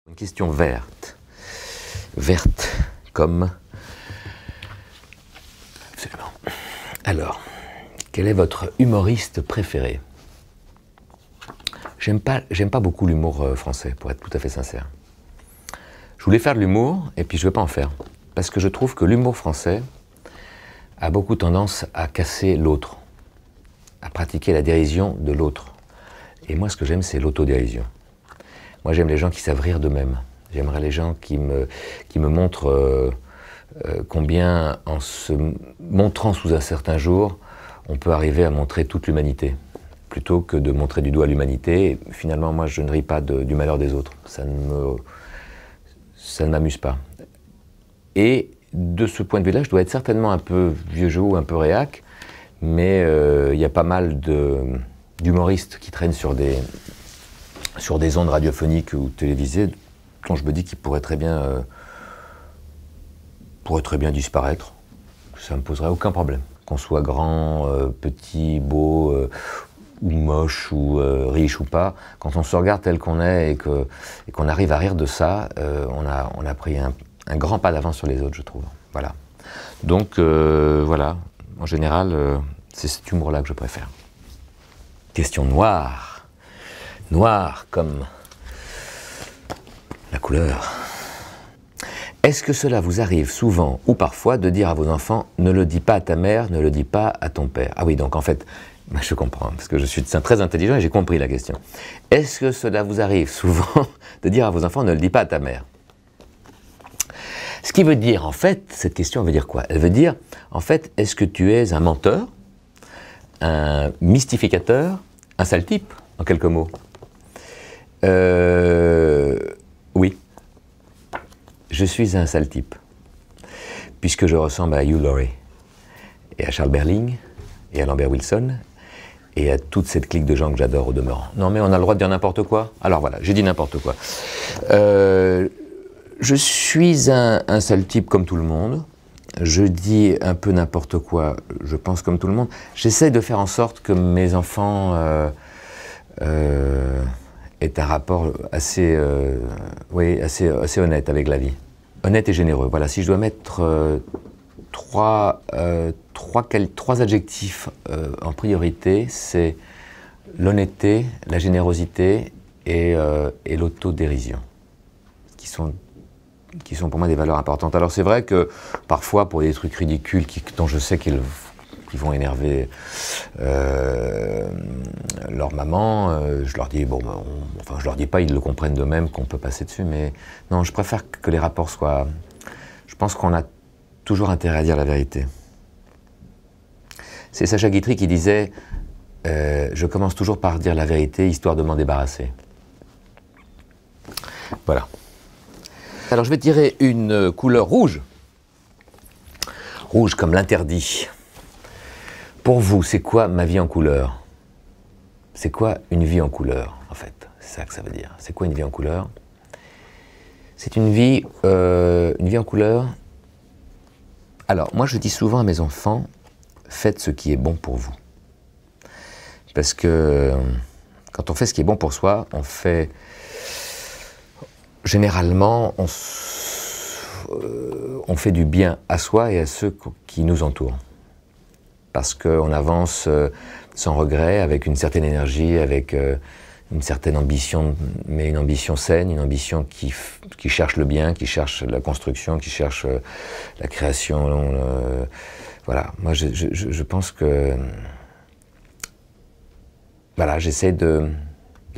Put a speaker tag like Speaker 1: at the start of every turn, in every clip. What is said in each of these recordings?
Speaker 1: Une question verte. Verte comme... Absolument. Alors, quel est votre humoriste préféré? J'aime pas beaucoup l'humour français, pour être tout à fait sincère. Je voulais faire de l'humour, et puis je ne veux pas en faire. Parce que je trouve que l'humour français a beaucoup tendance à casser l'autre, à pratiquer la dérision de l'autre. Et moi, ce que j'aime, c'est l'autodérision. Moi, j'aime les gens qui savent rire d'eux-mêmes. J'aimerais les gens qui me montrent combien, en se montrant sous un certain jour, on peut arriver à montrer toute l'humanité, plutôt que de montrer du doigt l'humanité. Finalement, moi, je ne ris pas du malheur des autres. Ça ne m'amuse pas. Et de ce point de vue-là, je dois être certainement un peu vieux jeu ou un peu réac, mais il y a pas mal d'humoristes qui traînent sur des ondes radiophoniques ou télévisées, dont je me dis qu'ils pourraient très bien disparaître. Ça ne me poserait aucun problème. Qu'on soit grand, petit, beau, ou moche, ou riche ou pas, quand on se regarde tel qu'on est et qu'on arrive à rire de ça, on a pris un grand pas d'avance sur les autres, je trouve. Voilà. Donc, voilà. En général, c'est cet humour-là que je préfère. Question noire. Noir comme la couleur. Est-ce que cela vous arrive souvent ou parfois de dire à vos enfants « ne le dis pas à ta mère, ne le dis pas à ton père ». Ah oui, donc en fait, je comprends, parce que je suis très intelligent et j'ai compris la question. Est-ce que cela vous arrive souvent de dire à vos enfants « ne le dis pas à ta mère ». Ce qui veut dire, en fait, cette question veut dire quoi? Elle veut dire, en fait, est-ce que tu es un menteur, un mystificateur, un sale type, en quelques mots? Oui. Je suis un sale type, puisque je ressemble à Hugh Laurie, et à Charles Berling, et à Lambert Wilson, et à toute cette clique de gens que j'adore au demeurant. Non mais on a le droit de dire n'importe quoi? Alors voilà, j'ai dit n'importe quoi. Je suis un sale type comme tout le monde, je dis un peu n'importe quoi, je pense comme tout le monde. J'essaie de faire en sorte que mes enfants aient un rapport assez honnête avec la vie. Honnête et généreux. Voilà, si je dois mettre trois adjectifs en priorité, c'est l'honnêteté, la générosité et l'autodérision, qui sont pour moi des valeurs importantes. Alors c'est vrai que parfois pour des trucs ridicules dont je sais qu'ils vont énerver leur maman, je leur dis, bon, enfin je leur dis pas, ils le comprennent d'eux-mêmes qu'on peut passer dessus, mais non, je préfère que les rapports soient... Je pense qu'on a toujours intérêt à dire la vérité. C'est Sacha Guitry qui disait je commence toujours par dire la vérité, histoire de m'en débarrasser. Voilà. Alors je vais tirer une couleur rouge. Rouge comme l'interdit. Pour vous, c'est quoi ma vie en couleur? C'est quoi une vie en couleur, en fait? C'est ça que ça veut dire. C'est quoi une vie en couleur? C'est une vie en couleur. Alors, moi je dis souvent à mes enfants, faites ce qui est bon pour vous. Parce que quand on fait ce qui est bon pour soi, on fait... Généralement, on fait du bien à soi et à ceux qui nous entourent. Parce qu'on avance sans regret, avec une certaine énergie, avec une certaine ambition, mais une ambition saine, une ambition qui cherche le bien, qui cherche la construction, qui cherche la création. Voilà, moi je pense que... Voilà, j'essaie de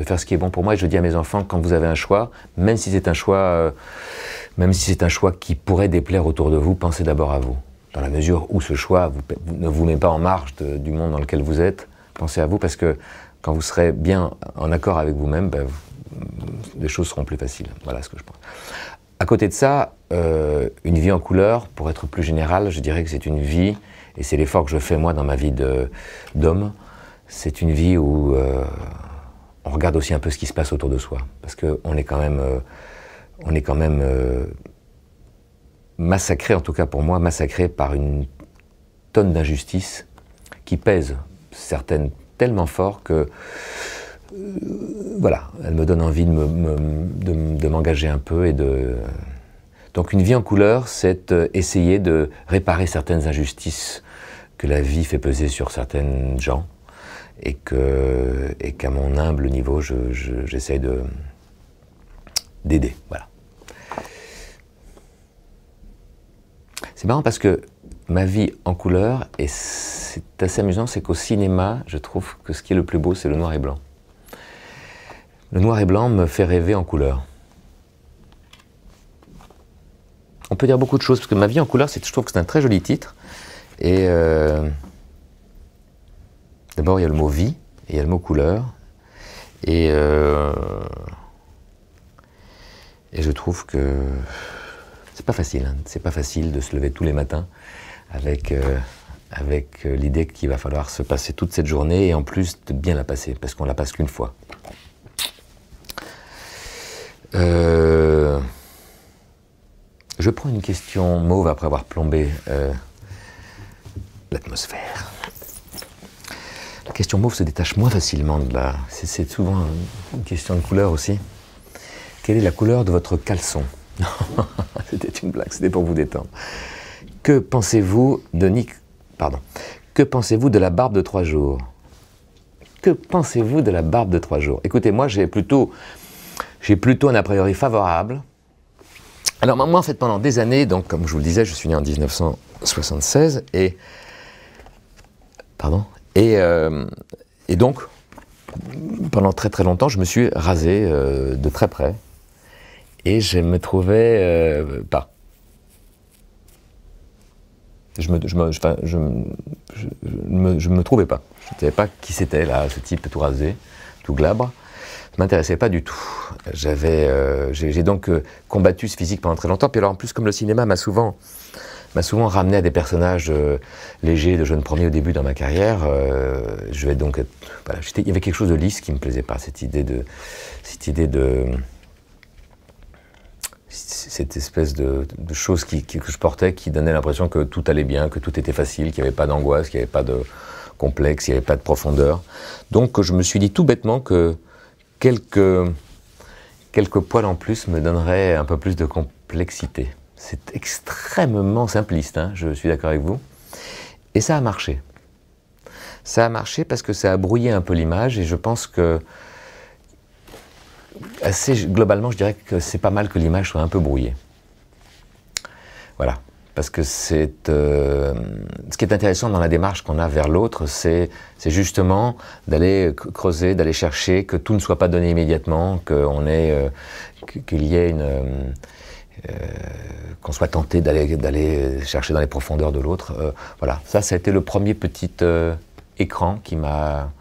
Speaker 1: faire ce qui est bon pour moi, et je dis à mes enfants, quand vous avez un choix, même si c'est un choix qui pourrait déplaire autour de vous, pensez d'abord à vous. Dans la mesure où ce choix ne vous met pas en marge du monde dans lequel vous êtes, pensez à vous, parce que quand vous serez bien en accord avec vous-même, ben, les choses seront plus faciles. Voilà ce que je pense. À côté de ça, une vie en couleur, pour être plus général, je dirais que c'est une vie, et c'est l'effort que je fais moi dans ma vie d'homme, c'est une vie où on regarde aussi un peu ce qui se passe autour de soi, parce qu'on est quand même, massacré, en tout cas pour moi, massacré par une tonne d'injustices qui pèsent, certaines tellement fort que voilà, elle me donne envie de m'engager un peu et de... Donc une vie en couleur, c'est essayer de réparer certaines injustices que la vie fait peser sur certaines gens et qu'à mon humble niveau, j'essaye d'aider. Voilà. C'est marrant parce que ma vie en couleur, et c'est assez amusant, c'est qu'au cinéma, je trouve que ce qui est le plus beau, c'est le noir et blanc. Le noir et blanc me fait rêver en couleur. On peut dire beaucoup de choses, parce que ma vie en couleur, je trouve que c'est un très joli titre. Et d'abord, il y a le mot vie, et il y a le mot couleur. Et je trouve que c'est pas facile. Hein. C'est pas facile de se lever tous les matins avec l'idée qu'il va falloir se passer toute cette journée, et en plus de bien la passer, parce qu'on la passe qu'une fois. Je prends une question mauve après avoir plombé l'atmosphère. La question mauve se détache moins facilement de là. C'est souvent une question de couleur aussi. Quelle est la couleur de votre caleçon? C'était une blague, c'était pour vous détendre. Que pensez-vous de Que pensez-vous de la barbe de 3 jours? Que pensez-vous de la barbe de 3 jours? Écoutez, moi j'ai plutôt un a priori favorable. Alors moi en fait pendant des années, donc comme je vous le disais, je suis né en 1976 et donc pendant très très longtemps je me suis rasé de très près et je me trouvais pas. Je me trouvais pas. Je ne savais pas qui c'était là, ce type tout rasé, tout glabre. Ça ne m'intéressait pas du tout. J'ai donc combattu ce physique pendant très longtemps. Puis alors en plus, comme le cinéma m'a souvent ramené à des personnages légers, de jeunes premiers au début dans ma carrière, je vais donc voilà, il y avait quelque chose de lisse qui me plaisait pas, cette espèce de chose que je portais qui donnait l'impression que tout allait bien, que tout était facile, qu'il n'y avait pas d'angoisse, qu'il n'y avait pas de complexe, qu'il n'y avait pas de profondeur. Donc je me suis dit tout bêtement que quelques poils en plus me donneraient un peu plus de complexité. C'est extrêmement simpliste, hein, je suis d'accord avec vous. Et ça a marché. Ça a marché parce que ça a brouillé un peu l'image et je pense que assez globalement, je dirais que c'est pas mal que l'image soit un peu brouillée. Voilà. Parce que ce qui est intéressant dans la démarche qu'on a vers l'autre, c'est justement d'aller creuser, d'aller chercher, que tout ne soit pas donné immédiatement, qu'il y ait qu'on soit tenté d'aller chercher dans les profondeurs de l'autre. Voilà, ça a été le premier petit écran qui m'a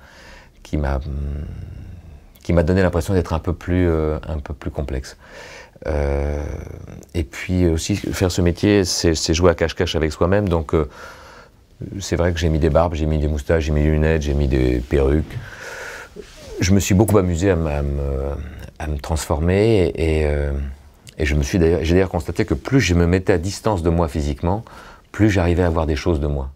Speaker 1: donné l'impression d'être un peu plus complexe. Et puis aussi, faire ce métier, c'est jouer à cache-cache avec soi-même. Donc, c'est vrai que j'ai mis des barbes, j'ai mis des moustaches, j'ai mis des lunettes, j'ai mis des perruques. Je me suis beaucoup amusé à me transformer et j'ai d'ailleurs constaté que plus je me mettais à distance de moi physiquement, plus j'arrivais à voir des choses de moi.